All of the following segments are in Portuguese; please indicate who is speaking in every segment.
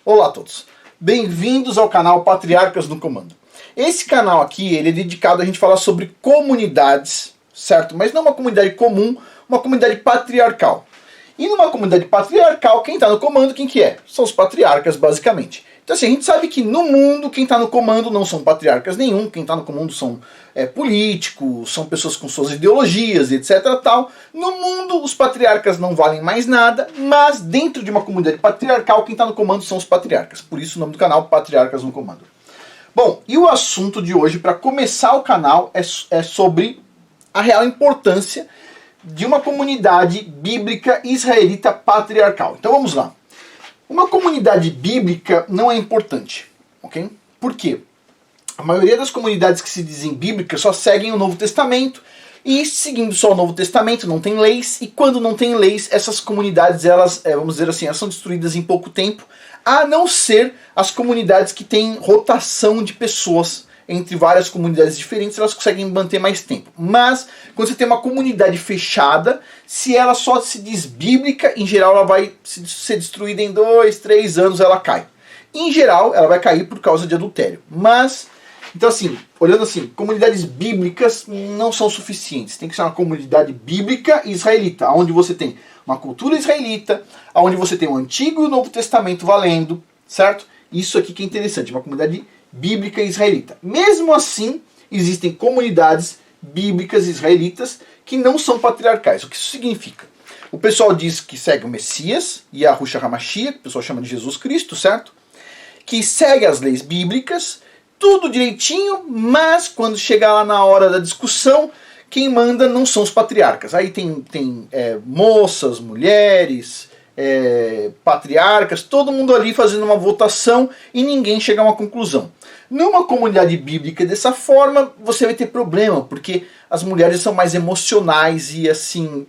Speaker 1: Olá a todos, bem-vindos ao canal Patriarcas no Comando. Esse canal aqui ele é dedicado a gente falar sobre comunidades, certo? Mas não uma comunidade comum, uma comunidade patriarcal. E numa comunidade patriarcal, quem está no comando, quem que é? São os patriarcas, basicamente. Então assim, a gente sabe que no mundo, quem está no comando não são patriarcas nenhum, quem está no comando são políticos, são pessoas com suas ideologias, etc. tal. No mundo, os patriarcas não valem mais nada, mas dentro de uma comunidade patriarcal, quem está no comando são os patriarcas. Por isso o nome do canal, Patriarcas no Comando. Bom, e o assunto de hoje, para começar o canal, é sobre a real importância de uma comunidade bíblica israelita patriarcal. Então vamos lá. Uma comunidade bíblica não é importante, ok? Por quê? A maioria das comunidades que se dizem bíblicas só seguem o Novo Testamento, e seguindo só o Novo Testamento não tem leis, e quando não tem leis, essas comunidades, elas, vamos dizer assim, elas são destruídas em pouco tempo, a não ser as comunidades que têm rotação de pessoas entre várias comunidades diferentes, elas conseguem manter mais tempo. Mas, quando você tem uma comunidade fechada, se ela só se diz bíblica, em geral ela vai ser destruída em 2, 3 anos, ela cai. Em geral, ela vai cair por causa de adultério. Mas, então assim, olhando assim, comunidades bíblicas não são suficientes. Tem que ser uma comunidade bíblica israelita, onde você tem uma cultura israelita, onde você tem o Antigo e o Novo Testamento valendo, certo? Isso aqui que é interessante, uma comunidade bíblica israelita. Mesmo assim, existem comunidades bíblicas israelitas que não são patriarcais. O que isso significa? O pessoal diz que segue o Messias, Yahushua HaMashiach, que o pessoal chama de Jesus Cristo, certo? Que segue as leis bíblicas, tudo direitinho, mas quando chegar lá na hora da discussão, quem manda não são os patriarcas. Aí tem moças, mulheres, patriarcas, todo mundo ali fazendo uma votação e ninguém chega a uma conclusão. Numa comunidade bíblica dessa forma, você vai ter problema, porque as mulheres são mais emocionais e assim,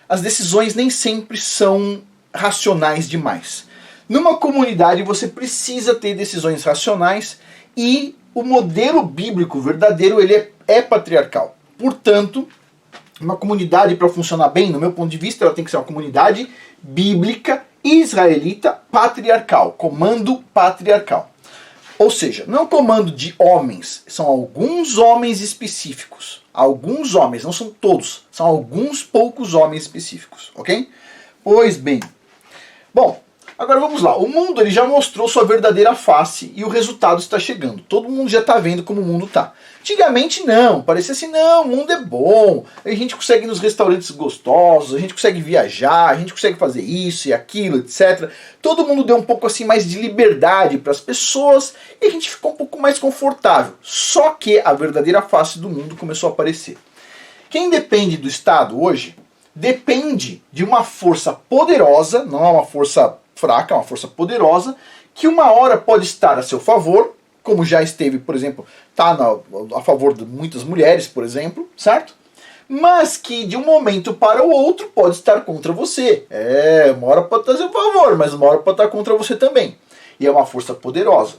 Speaker 1: as decisões nem sempre são racionais demais. Numa comunidade você precisa ter decisões racionais e o modelo bíblico verdadeiro ele é patriarcal. Portanto, uma comunidade para funcionar bem, no meu ponto de vista, ela tem que ser uma comunidade bíblica, israelita, patriarcal, comando patriarcal. Ou seja, não é um comando de homens, são alguns homens específicos. Alguns homens, não são todos, são alguns poucos homens específicos, ok? Pois bem. Bom, agora vamos lá. O mundo ele já mostrou sua verdadeira face e o resultado está chegando. Todo mundo já está vendo como o mundo está. Antigamente não, parecia assim, não, o mundo é bom, a gente consegue ir nos restaurantes gostosos, a gente consegue viajar, a gente consegue fazer isso e aquilo, etc. Todo mundo deu um pouco assim mais de liberdade para as pessoas e a gente ficou um pouco mais confortável. Só que a verdadeira face do mundo começou a aparecer. Quem depende do Estado hoje, depende de uma força poderosa, não é uma força fraca, é uma força poderosa, que uma hora pode estar a seu favor, como já esteve, por exemplo, está a favor de muitas mulheres, por exemplo, certo? Mas que de um momento para o outro pode estar contra você. Uma hora pode estar a seu favor, mas uma hora pode estar contra você também. E é uma força poderosa.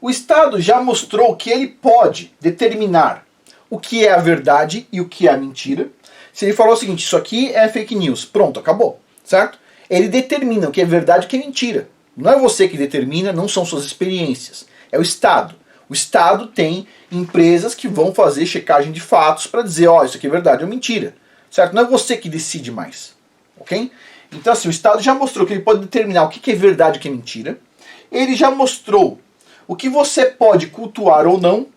Speaker 1: O Estado já mostrou que ele pode determinar o que é a verdade e o que é a mentira. Se ele falou o seguinte, isso aqui é fake news, pronto, acabou, certo? Ele determina o que é verdade e o que é mentira. Não é você que determina, não são suas experiências. É o Estado. O Estado tem empresas que vão fazer checagem de fatos para dizer, isso aqui é verdade ou mentira. Certo? Não é você que decide mais. Ok? Então assim, o Estado já mostrou que ele pode determinar o que é verdade e o que é mentira. Ele já mostrou o que você pode cultuar ou não.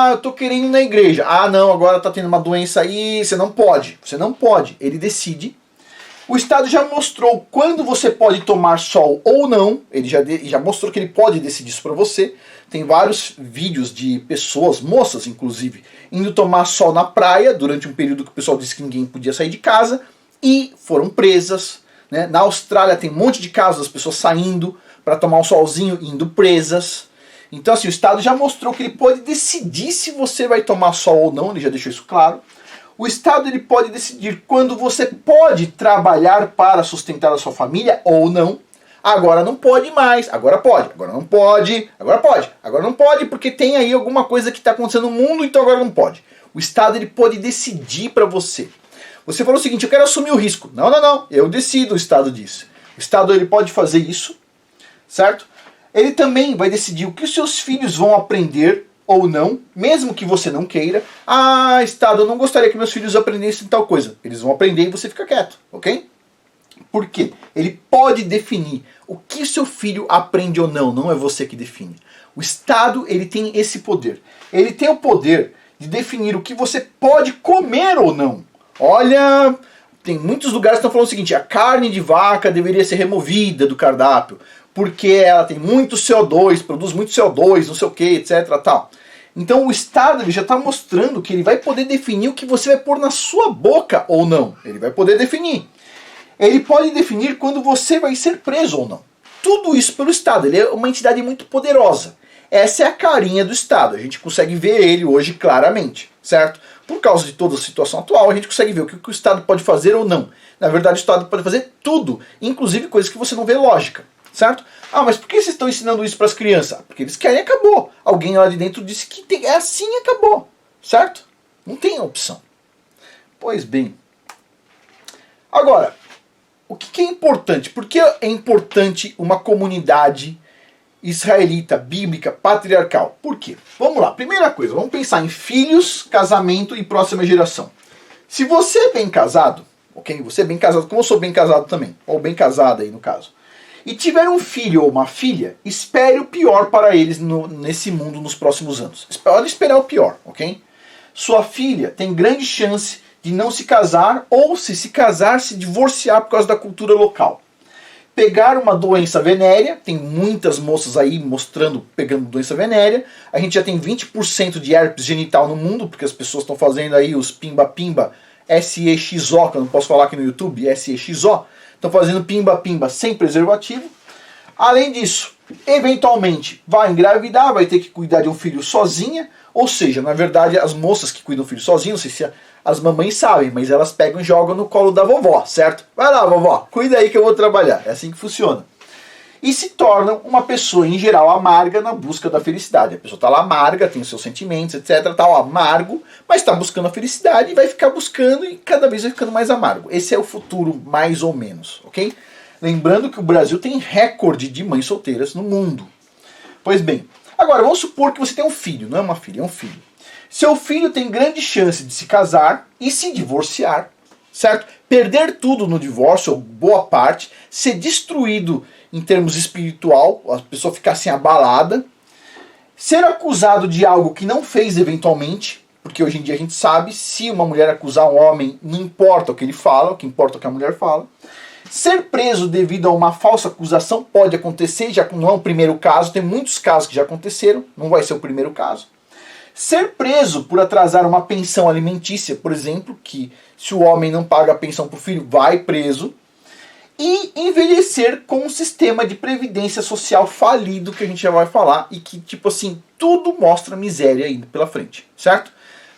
Speaker 1: Eu estou querendo ir na igreja. Não, agora está tendo uma doença aí, você não pode. Você não pode. Ele decide. O Estado já mostrou quando você pode tomar sol ou não. Ele já mostrou que ele pode decidir isso para você. Tem vários vídeos de pessoas, moças inclusive, indo tomar sol na praia durante um período que o pessoal disse que ninguém podia sair de casa e foram presas. Né? Na Austrália tem um monte de casos das pessoas saindo para tomar um solzinho e indo presas. Então assim, o Estado já mostrou que ele pode decidir se você vai tomar sol ou não, ele já deixou isso claro. O Estado ele pode decidir quando você pode trabalhar para sustentar a sua família ou não. Agora não pode mais, agora pode, agora não pode, agora pode, agora não pode porque tem aí alguma coisa que está acontecendo no mundo, então agora não pode. O Estado ele pode decidir para você. Você falou o seguinte, eu quero assumir o risco. Não, eu decido, o Estado disse. O Estado ele pode fazer isso, certo? Ele também vai decidir o que os seus filhos vão aprender ou não, mesmo que você não queira. Ah, Estado, eu não gostaria que meus filhos aprendessem tal coisa. Eles vão aprender e você fica quieto, ok? Por quê? Ele pode definir o que seu filho aprende ou não, não é você que define. O Estado, ele tem esse poder. Ele tem o poder de definir o que você pode comer ou não. Olha, tem muitos lugares que estão falando o seguinte, a carne de vaca deveria ser removida do cardápio, porque ela tem muito CO2, produz muito CO2, não sei o que, etc. Tal. Então o Estado ele já está mostrando que ele vai poder definir o que você vai pôr na sua boca ou não. Ele vai poder definir. Ele pode definir quando você vai ser preso ou não. Tudo isso pelo Estado. Ele é uma entidade muito poderosa. Essa é a carinha do Estado. A gente consegue ver ele hoje claramente, certo? Por causa de toda a situação atual, a gente consegue ver o que o Estado pode fazer ou não. Na verdade, o Estado pode fazer tudo, inclusive coisas que você não vê lógica, certo? Ah, mas por que vocês estão ensinando isso para as crianças? Porque eles querem e acabou. Alguém lá de dentro disse que é assim e acabou, certo? Não tem opção. Pois bem. Agora, o que é importante? Por que é importante uma comunidade israelita, bíblica, patriarcal? Por quê? Vamos lá, primeira coisa, vamos pensar em filhos, casamento e próxima geração. Se você é bem casado, ok? Você é bem casado, como eu sou bem casado também, ou bem casada aí no caso, e tiver um filho ou uma filha, espere o pior para eles nesse mundo nos próximos anos. Pode esperar o pior, ok? Sua filha tem grande chance de não se casar, ou se casar, se divorciar por causa da cultura local. Pegar uma doença venérea, tem muitas moças aí mostrando, pegando doença venérea. A gente já tem 20% de herpes genital no mundo, porque as pessoas estão fazendo aí os pimba-pimba, SEXO, que eu não posso falar aqui no YouTube, SEXO. Estão fazendo pimba-pimba sem preservativo. Além disso, eventualmente vai engravidar, vai ter que cuidar de um filho sozinha. Ou seja, na verdade, as moças que cuidam do filho sozinhas, não sei se as mamães sabem, mas elas pegam e jogam no colo da vovó, certo? Vai lá, vovó, cuida aí que eu vou trabalhar. É assim que funciona. E se tornam uma pessoa, em geral, amarga na busca da felicidade. A pessoa está lá amarga, tem os seus sentimentos, etc. Está amargo, mas está buscando a felicidade e vai ficar buscando e cada vez vai ficando mais amargo. Esse é o futuro, mais ou menos, ok? Lembrando que o Brasil tem recorde de mães solteiras no mundo. Pois bem, agora vamos supor que você tem um filho, não é uma filha, é um filho. Seu filho tem grande chance de se casar e se divorciar, certo? Perder tudo no divórcio, ou boa parte, ser destruído em termos espiritual, a pessoa ficar assim abalada, ser acusado de algo que não fez eventualmente, porque hoje em dia a gente sabe, se uma mulher acusar um homem, não importa o que ele fala, o que importa é o que a mulher fala. Ser preso devido a uma falsa acusação pode acontecer, já não é o primeiro caso, tem muitos casos que já aconteceram, não vai ser o primeiro caso. Ser preso por atrasar uma pensão alimentícia, por exemplo, que se o homem não paga a pensão para o filho, vai preso. E envelhecer com um sistema de previdência social falido, que a gente já vai falar, e que, tipo assim, tudo mostra miséria ainda pela frente, certo?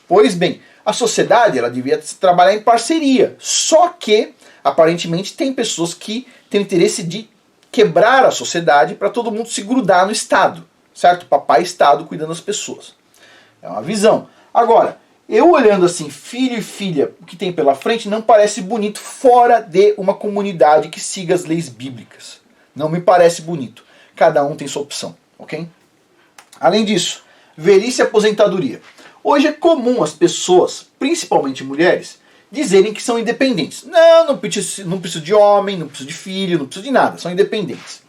Speaker 1: Pois bem, a sociedade, ela devia trabalhar em parceria, só que, aparentemente, tem pessoas que têm o interesse de quebrar a sociedade para todo mundo se grudar no Estado, certo? Papai Estado cuidando das pessoas. É uma visão. Agora, eu olhando assim, filho e filha, o que tem pela frente, não parece bonito fora de uma comunidade que siga as leis bíblicas. Não me parece bonito. Cada um tem sua opção, ok? Além disso, velhice e aposentadoria. Hoje é comum as pessoas, principalmente mulheres, dizerem que são independentes. Não preciso de homem, não preciso de filho, não preciso de nada, são independentes.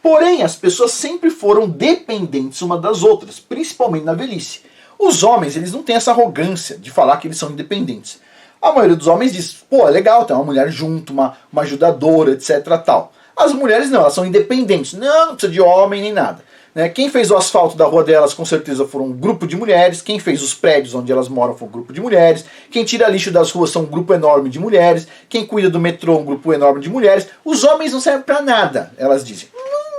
Speaker 1: Porém, as pessoas sempre foram dependentes uma das outras, principalmente na velhice. Os homens, eles não têm essa arrogância de falar que eles são independentes. A maioria dos homens diz, pô, é legal ter uma mulher junto, uma ajudadora, etc. tal. As mulheres não, elas são independentes. Não precisa de homem nem nada. Né? Quem fez o asfalto da rua delas, com certeza, foram um grupo de mulheres. Quem fez os prédios onde elas moram foi um grupo de mulheres. Quem tira lixo das ruas são um grupo enorme de mulheres. Quem cuida do metrô, um grupo enorme de mulheres. Os homens não servem para nada, elas dizem.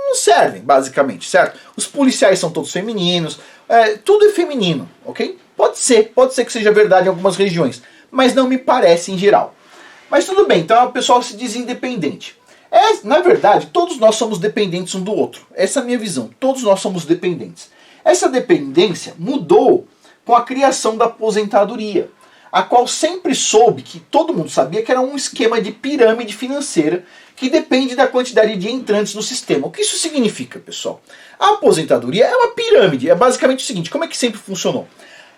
Speaker 1: Não servem, basicamente, certo? Os policiais são todos femininos. Tudo é feminino, ok? Pode ser que seja verdade em algumas regiões, mas não me parece em geral. Mas tudo bem, então o pessoal se diz independente. Na verdade, todos nós somos dependentes um do outro. Essa é a minha visão, todos nós somos dependentes. Essa dependência mudou com a criação da aposentadoria, a qual sempre soube que todo mundo sabia que era um esquema de pirâmide financeira que depende da quantidade de entrantes no sistema. O que isso significa, pessoal? A aposentadoria é uma pirâmide, é basicamente o seguinte, como é que sempre funcionou?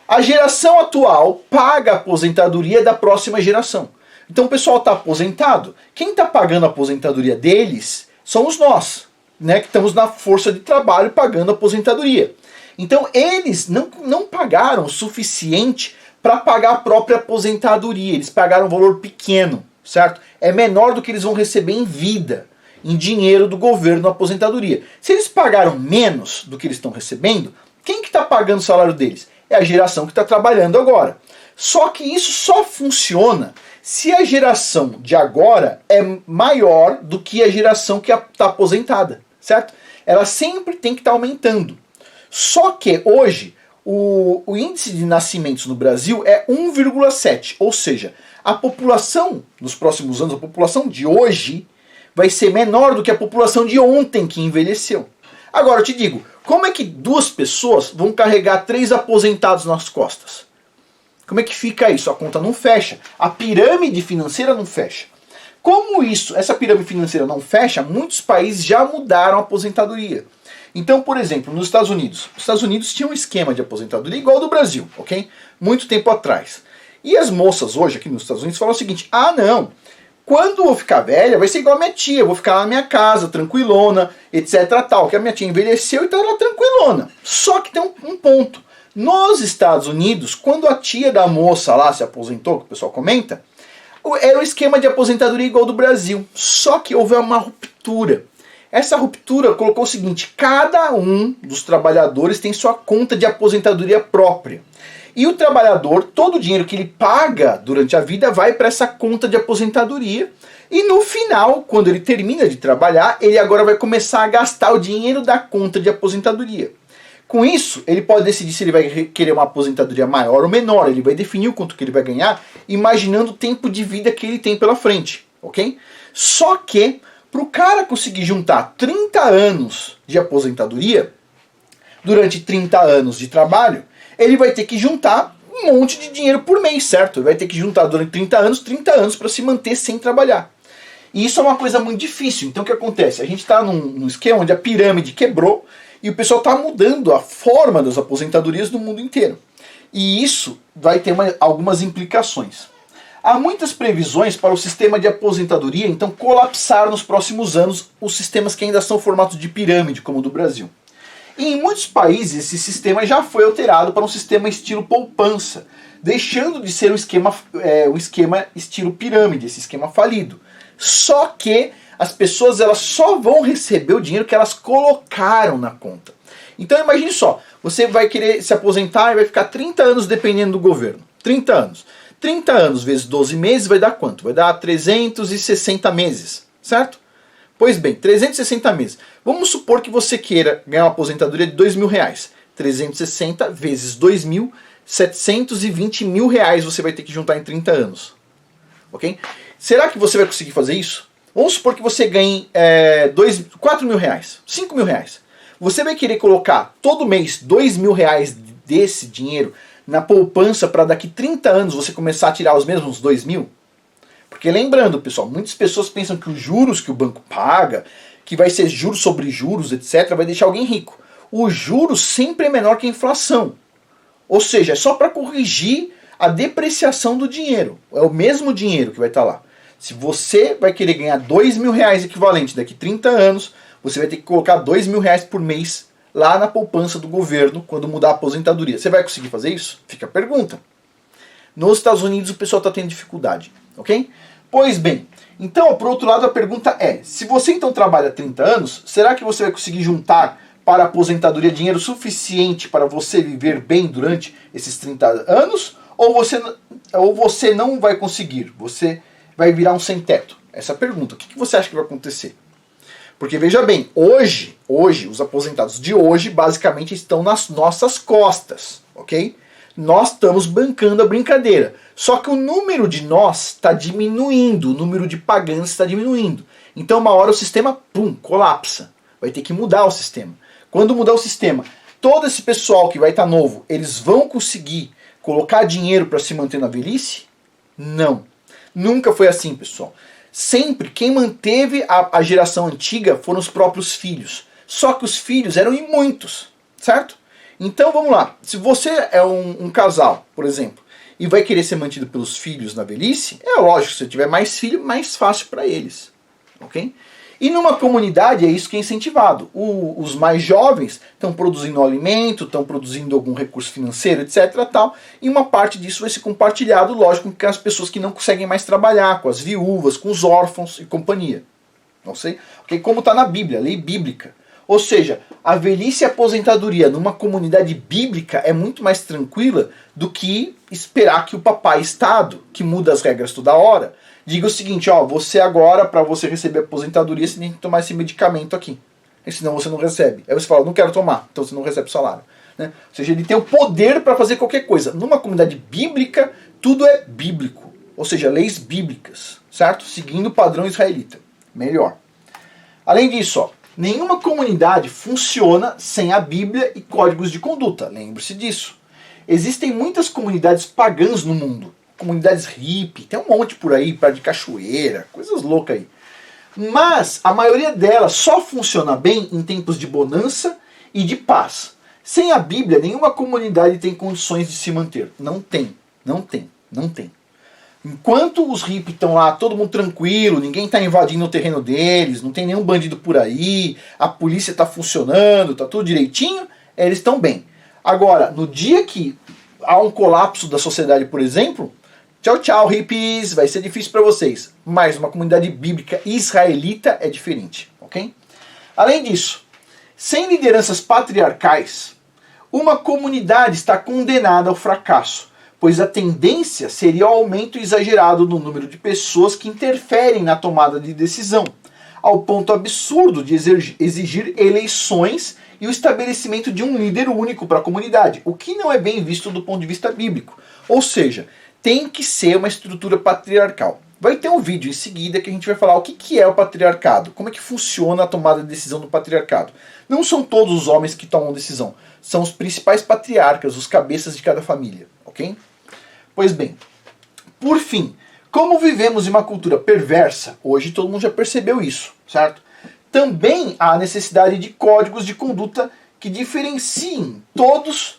Speaker 1: A geração atual paga a aposentadoria da próxima geração. Então o pessoal está aposentado, quem está pagando a aposentadoria deles somos nós, né, que estamos na força de trabalho pagando a aposentadoria. Então eles não pagaram o suficiente para pagar a própria aposentadoria, eles pagaram um valor pequeno, certo? É menor do que eles vão receber em vida, em dinheiro do governo na aposentadoria. Se eles pagaram menos do que eles estão recebendo, quem que está pagando o salário deles? É a geração que está trabalhando agora. Só que isso só funciona se a geração de agora é maior do que a geração que está aposentada, certo? Ela sempre tem que estar aumentando. Só que hoje o índice de nascimentos no Brasil é 1,7, ou seja, a população nos próximos anos, a população de hoje vai ser menor do que a população de ontem que envelheceu. Agora eu te digo, como é que duas pessoas vão carregar 3 aposentados nas costas? Como é que fica isso? A conta não fecha. A pirâmide financeira não fecha. Como isso, essa pirâmide financeira não fecha, muitos países já mudaram a aposentadoria. Então, por exemplo, nos Estados Unidos tinha um esquema de aposentadoria igual ao do Brasil, ok? Muito tempo atrás. E as moças hoje aqui nos Estados Unidos falam o seguinte, ah não, quando eu ficar velha vai ser igual a minha tia, eu vou ficar na minha casa, tranquilona, etc tal, que a minha tia envelheceu e tá lá tranquilona. Só que tem um ponto. Nos Estados Unidos, quando a tia da moça lá se aposentou, que o pessoal comenta, era um esquema de aposentadoria igual ao do Brasil. Só que houve uma ruptura. Essa ruptura colocou o seguinte, cada um dos trabalhadores tem sua conta de aposentadoria própria. E o trabalhador, todo o dinheiro que ele paga durante a vida vai para essa conta de aposentadoria. E no final, quando ele termina de trabalhar, ele agora vai começar a gastar o dinheiro da conta de aposentadoria. Com isso, ele pode decidir se ele vai querer uma aposentadoria maior ou menor. Ele vai definir o quanto que ele vai ganhar, imaginando o tempo de vida que ele tem pela frente, ok? Só que, para o cara conseguir juntar 30 anos de aposentadoria, durante 30 anos de trabalho, ele vai ter que juntar um monte de dinheiro por mês, certo? Ele vai ter que juntar durante 30 anos para se manter sem trabalhar. E isso é uma coisa muito difícil. Então o que acontece? A gente está num esquema onde a pirâmide quebrou e o pessoal está mudando a forma das aposentadorias no mundo inteiro. E isso vai ter algumas implicações. Há muitas previsões para o sistema de aposentadoria, então, colapsar nos próximos anos os sistemas que ainda são formatos de pirâmide, como o do Brasil. E em muitos países esse sistema já foi alterado para um sistema estilo poupança, deixando de ser um esquema estilo pirâmide, esse esquema falido. Só que as pessoas elas só vão receber o dinheiro que elas colocaram na conta. Então imagine só, você vai querer se aposentar e vai ficar 30 anos dependendo do governo. 30 anos. 30 anos vezes 12 meses vai dar quanto? Vai dar 360 meses, certo? Pois bem, 360 meses. Vamos supor que você queira ganhar uma aposentadoria de R$2.000. 360 vezes 2.000, 720 mil reais você vai ter que juntar em 30 anos. Ok? Será que você vai conseguir fazer isso? Vamos supor que você ganhe R$4.000, R$5.000. Você vai querer colocar todo mês R$2.000 desse dinheiro na poupança para daqui 30 anos você começar a tirar os mesmos 2.000? Porque lembrando, pessoal, muitas pessoas pensam que os juros que o banco paga, que vai ser juros sobre juros, etc., vai deixar alguém rico. O juros sempre é menor que a inflação. Ou seja, é só para corrigir a depreciação do dinheiro. É o mesmo dinheiro que vai estar lá. Se você vai querer ganhar R$2.000 equivalente daqui 30 anos, você vai ter que colocar R$2.000 por mês lá na poupança do governo quando mudar a aposentadoria. Você vai conseguir fazer isso? Fica a pergunta. Nos Estados Unidos o pessoal está tendo dificuldade, ok? Pois bem, então, por outro lado, a pergunta é, se você então trabalha 30 anos, será que você vai conseguir juntar para a aposentadoria dinheiro suficiente para você viver bem durante esses 30 anos? Ou você não vai conseguir? Você vai virar um sem-teto? Essa é a pergunta. O que você acha que vai acontecer? Porque veja bem, hoje, os aposentados de hoje basicamente estão nas nossas costas, ok? Nós estamos bancando a brincadeira. Só que o número de nós está diminuindo, o número de pagantes está diminuindo. Então uma hora o sistema, colapsa. Vai ter que mudar o sistema. Quando mudar o sistema, todo esse pessoal que vai estar novo, eles vão conseguir colocar dinheiro para se manter na velhice? Não. Nunca foi assim, pessoal. Sempre quem manteve a geração antiga foram os próprios filhos. Só que os filhos eram em muitos, certo? Então vamos lá. Se você é um casal, por exemplo, e vai querer ser mantido pelos filhos na velhice, é lógico, se você tiver mais filho, mais fácil para eles. Ok? E numa comunidade é isso que é incentivado. Os mais jovens estão produzindo alimento, estão produzindo algum recurso financeiro, etc. Tal, e uma parte disso vai ser compartilhado, lógico, com as pessoas que não conseguem mais trabalhar, com as viúvas, com os órfãos e companhia. Não sei? Okay? Como está na Bíblia, a lei bíblica. Ou seja, a velhice e a aposentadoria numa comunidade bíblica é muito mais tranquila do que esperar que o papai Estado, que muda as regras toda hora, diga o seguinte, ó, você agora, para você receber aposentadoria, você tem que tomar esse medicamento aqui. E senão você não recebe. Aí você fala, não quero tomar, então você não recebe salário. Né? Ou seja, ele tem o poder para fazer qualquer coisa. Numa comunidade bíblica, tudo é bíblico. Ou seja, leis bíblicas, certo? Seguindo o padrão israelita. Melhor. Além disso, ó, nenhuma comunidade funciona sem a Bíblia e códigos de conduta. Lembre-se disso. Existem muitas comunidades pagãs no mundo. Comunidades hippie, tem um monte por aí, perto de cachoeira, coisas loucas aí. Mas a maioria delas só funciona bem em tempos de bonança e de paz. Sem a Bíblia, nenhuma comunidade tem condições de se manter. Não tem, não tem, não tem. Enquanto os hippies estão lá, todo mundo tranquilo, ninguém está invadindo o terreno deles, não tem nenhum bandido por aí, a polícia está funcionando, está tudo direitinho, eles estão bem. Agora, no dia que há um colapso da sociedade, por exemplo, tchau, tchau, hippies, vai ser difícil para vocês. Mas uma comunidade bíblica israelita é diferente, ok? Além disso, sem lideranças patriarcais, uma comunidade está condenada ao fracasso, pois a tendência seria o aumento exagerado no número de pessoas que interferem na tomada de decisão, ao ponto absurdo de exigir eleições e o estabelecimento de um líder único para a comunidade, o que não é bem visto do ponto de vista bíblico. Ou seja, tem que ser uma estrutura patriarcal. Vai ter um vídeo em seguida que a gente vai falar o que é o patriarcado, como é que funciona a tomada de decisão do patriarcado. Não são todos os homens que tomam decisão, são os principais patriarcas, os cabeças de cada família, ok? Pois bem, por fim, como vivemos em uma cultura perversa, hoje todo mundo já percebeu isso, certo? Também há necessidade de códigos de conduta que diferenciem todos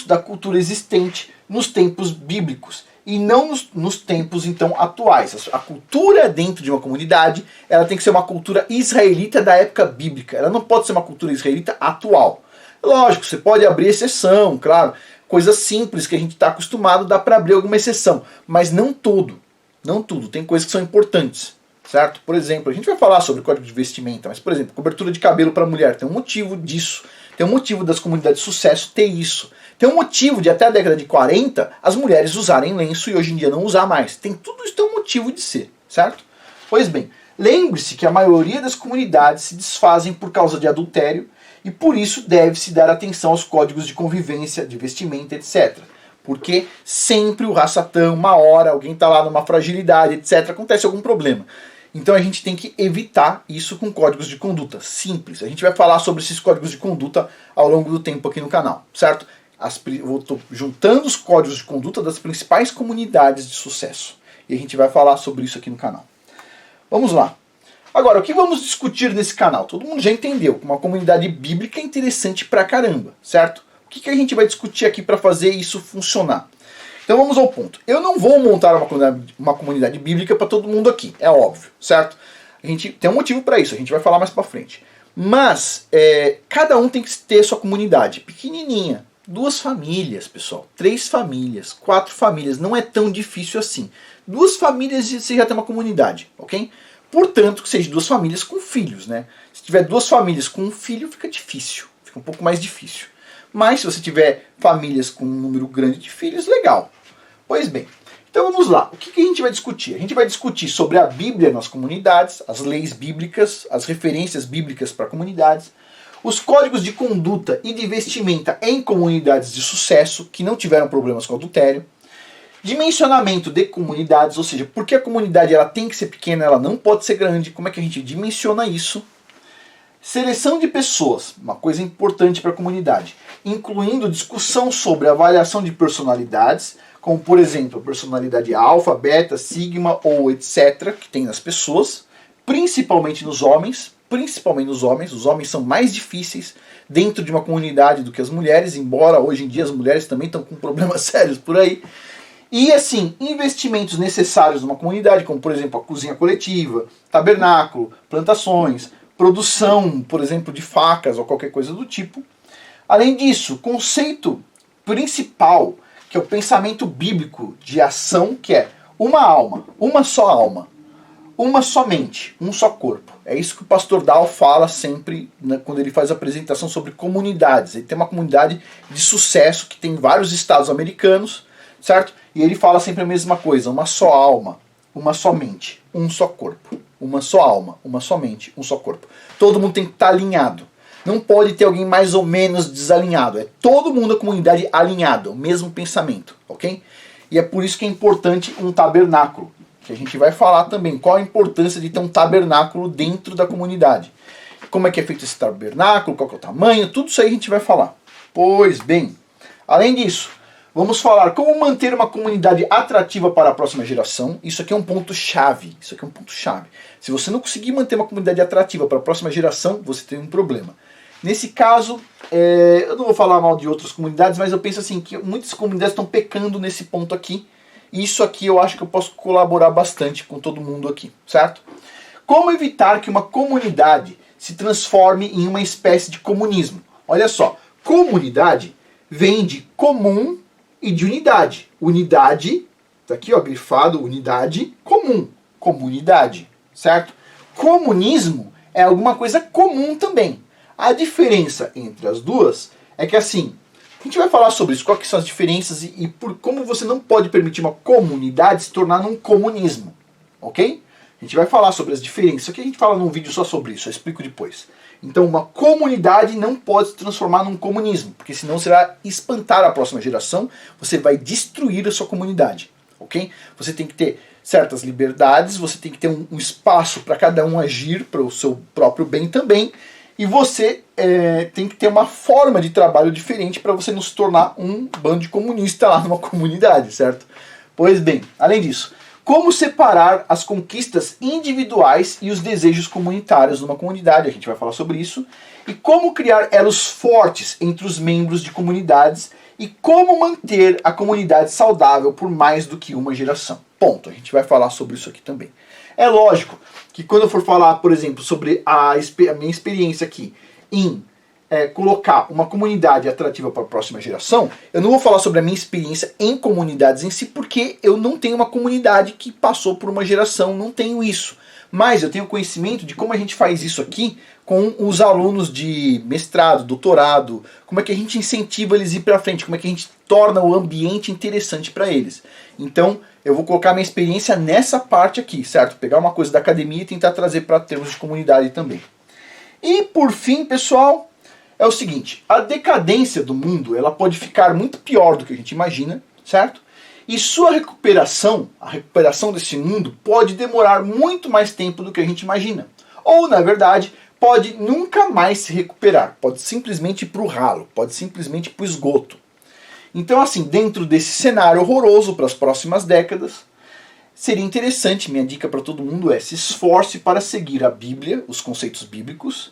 Speaker 1: da cultura existente nos tempos bíblicos e não nos tempos então atuais. A cultura dentro de uma comunidade, ela tem que ser uma cultura israelita da época bíblica. Ela não pode ser uma cultura israelita atual. Lógico, você pode abrir exceção, claro. Coisas simples que a gente está acostumado, dá para abrir alguma exceção. Mas não tudo. Não tudo. Tem coisas que são importantes. Certo? Por exemplo, a gente vai falar sobre código de vestimenta, mas, por exemplo, cobertura de cabelo para mulher. Tem um motivo disso. Tem um motivo das comunidades de sucesso ter isso. Tem um motivo de até a década de 40 as mulheres usarem lenço e hoje em dia não usar mais. Tem tudo isso, tem um motivo de ser, certo? Pois bem, lembre-se que a maioria das comunidades se desfazem por causa de adultério e por isso deve-se dar atenção aos códigos de convivência, de vestimenta, etc. Porque sempre o raça-tão, uma hora, alguém está lá numa fragilidade, etc., acontece algum problema. Então a gente tem que evitar isso com códigos de conduta simples. A gente vai falar sobre esses códigos de conduta ao longo do tempo aqui no canal, certo? Eu estou juntando os códigos de conduta das principais comunidades de sucesso. E a gente vai falar sobre isso aqui no canal. Vamos lá. Agora, o que vamos discutir nesse canal? Todo mundo já entendeu que uma comunidade bíblica é interessante pra caramba, certo? O que a gente vai discutir aqui para fazer isso funcionar? Então vamos ao ponto. Eu não vou montar uma comunidade bíblica para todo mundo aqui, é óbvio, certo? A gente tem um motivo para isso, a gente vai falar mais para frente. Mas cada um tem que ter sua comunidade pequenininha. 2 famílias, pessoal. 3 famílias, 4 famílias. Não é tão difícil assim. 2 famílias você já tem uma comunidade, ok? Portanto, que seja 2 famílias com filhos, né? Se tiver 2 famílias com um filho, fica difícil. Fica um pouco mais difícil. Mas se você tiver famílias com um número grande de filhos, legal. Pois bem, então vamos lá. O que a gente vai discutir? A gente vai discutir sobre a Bíblia nas comunidades, as leis bíblicas, as referências bíblicas para comunidades, os códigos de conduta e de vestimenta em comunidades de sucesso que não tiveram problemas com adultério, dimensionamento de comunidades, ou seja, porque a comunidade ela tem que ser pequena, ela não pode ser grande, como é que a gente dimensiona isso, seleção de pessoas, uma coisa importante para a comunidade, incluindo discussão sobre avaliação de personalidades, como por exemplo a personalidade alfa, beta, sigma ou etc. que tem nas pessoas, principalmente nos homens. Os homens são mais difíceis dentro de uma comunidade do que as mulheres, embora hoje em dia as mulheres também estão com problemas sérios por aí. E assim, investimentos necessários numa comunidade, como por exemplo a cozinha coletiva, tabernáculo, plantações, produção, por exemplo, de facas ou qualquer coisa do tipo. Além disso, o conceito principal, que é o pensamento bíblico de ação, que é uma alma, uma só alma, uma só mente, um só corpo. É isso que o pastor Dow fala sempre, né, quando ele faz a apresentação sobre comunidades. Ele tem uma comunidade de sucesso que tem vários estados americanos, certo? E ele fala sempre a mesma coisa, uma só alma, uma só mente, um só corpo. Uma só alma, uma só mente, um só corpo. Todo mundo tem que estar alinhado. Não pode ter alguém mais ou menos desalinhado. É todo mundo da comunidade alinhado, o mesmo pensamento, ok? E é por isso que é importante um tabernáculo, que a gente vai falar também. Qual a importância de ter um tabernáculo dentro da comunidade. Como é que é feito esse tabernáculo, qual que é o tamanho, tudo isso aí a gente vai falar. Pois bem, além disso, vamos falar como manter uma comunidade atrativa para a próxima geração. Isso aqui é um ponto-chave. Se você não conseguir manter uma comunidade atrativa para a próxima geração, você tem um problema. Nesse caso, eu não vou falar mal de outras comunidades, mas eu penso assim, que muitas comunidades estão pecando nesse ponto aqui. E isso aqui eu acho que eu posso colaborar bastante com todo mundo aqui, certo? Como evitar que uma comunidade se transforme em uma espécie de comunismo? Olha só, comunidade vem de comum e de unidade. Unidade, tá aqui ó, grifado, unidade, comum, comunidade, certo? Comunismo é alguma coisa comum também. A diferença entre as duas é que assim, a gente vai falar sobre isso, quais são as diferenças e por como você não pode permitir uma comunidade se tornar um comunismo, ok? A gente vai falar sobre as diferenças, isso aqui a gente fala num vídeo só sobre isso, eu explico depois. Então uma comunidade não pode se transformar num comunismo, porque senão você vai espantar a próxima geração, você vai destruir a sua comunidade, ok? Você tem que ter certas liberdades, você tem que ter um espaço para cada um agir para o seu próprio bem também, e você tem que ter uma forma de trabalho diferente para você não se tornar um bando de comunista lá numa comunidade, certo? Pois bem, além disso, como separar as conquistas individuais e os desejos comunitários numa comunidade, a gente vai falar sobre isso, e como criar elos fortes entre os membros de comunidades e como manter a comunidade saudável por mais do que uma geração. Ponto, a gente vai falar sobre isso aqui também. É lógico que quando eu for falar, por exemplo, sobre a minha experiência aqui em colocar uma comunidade atrativa para a próxima geração, eu não vou falar sobre a minha experiência em comunidades em si, porque eu não tenho uma comunidade que passou por uma geração, não tenho isso. Mas eu tenho conhecimento de como a gente faz isso aqui com os alunos de mestrado, doutorado, como é que a gente incentiva eles a ir para frente, como é que a gente torna o ambiente interessante para eles. Então, eu vou colocar minha experiência nessa parte aqui, certo? Pegar uma coisa da academia e tentar trazer para termos de comunidade também. E por fim, pessoal, é o seguinte, a decadência do mundo, ela pode ficar muito pior do que a gente imagina, certo? E sua recuperação, a recuperação desse mundo, pode demorar muito mais tempo do que a gente imagina. Ou, na verdade, pode nunca mais se recuperar, pode simplesmente ir para o ralo, pode simplesmente ir para o esgoto. Então, assim, dentro desse cenário horroroso para as próximas décadas, seria interessante, minha dica para todo mundo é: se esforce para seguir a Bíblia, os conceitos bíblicos,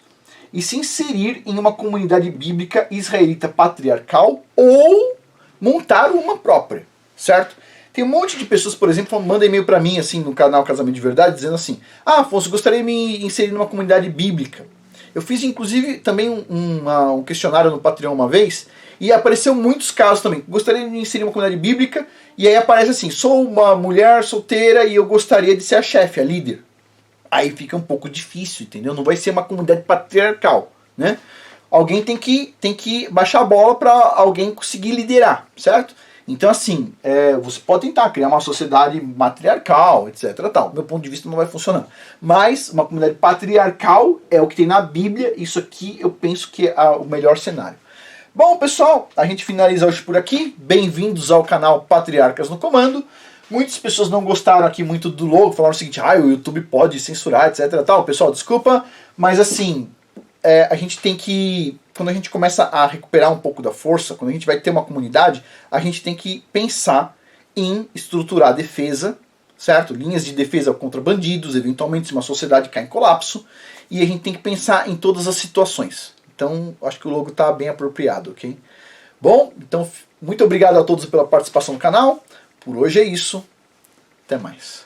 Speaker 1: e se inserir em uma comunidade bíblica israelita patriarcal ou montar uma própria, certo? Tem um monte de pessoas, por exemplo, que mandam e-mail para mim, assim, no canal Casamento de Verdade, dizendo assim: ah, Afonso, gostaria de me inserir numa comunidade bíblica. Eu fiz, inclusive, também um questionário no Patreon uma vez, e apareceu muitos casos também. Gostaria de me inserir numa comunidade bíblica, e aí aparece assim: sou uma mulher solteira e eu gostaria de ser a chefe, a líder. Aí fica um pouco difícil, entendeu? Não vai ser uma comunidade patriarcal, né? Alguém tem que baixar a bola para alguém conseguir liderar, certo? Então, assim, você pode tentar criar uma sociedade matriarcal, etc. Tal. Do meu ponto de vista, não vai funcionar. Mas uma comunidade patriarcal é o que tem na Bíblia. Isso aqui eu penso que é o melhor cenário. Bom, pessoal, a gente finaliza hoje por aqui. Bem-vindos ao canal Patriarcas no Comando. Muitas pessoas não gostaram aqui muito do logo, falaram o seguinte: o YouTube pode censurar, etc. Tal. Pessoal, desculpa, mas assim, a gente tem que... Quando a gente começa a recuperar um pouco da força, quando a gente vai ter uma comunidade, a gente tem que pensar em estruturar a defesa, certo? Linhas de defesa contra bandidos, eventualmente se uma sociedade cai em colapso, e a gente tem que pensar em todas as situações. Então, acho que o logo está bem apropriado, ok? Bom, então, muito obrigado a todos pela participação no canal. Por hoje é isso. Até mais.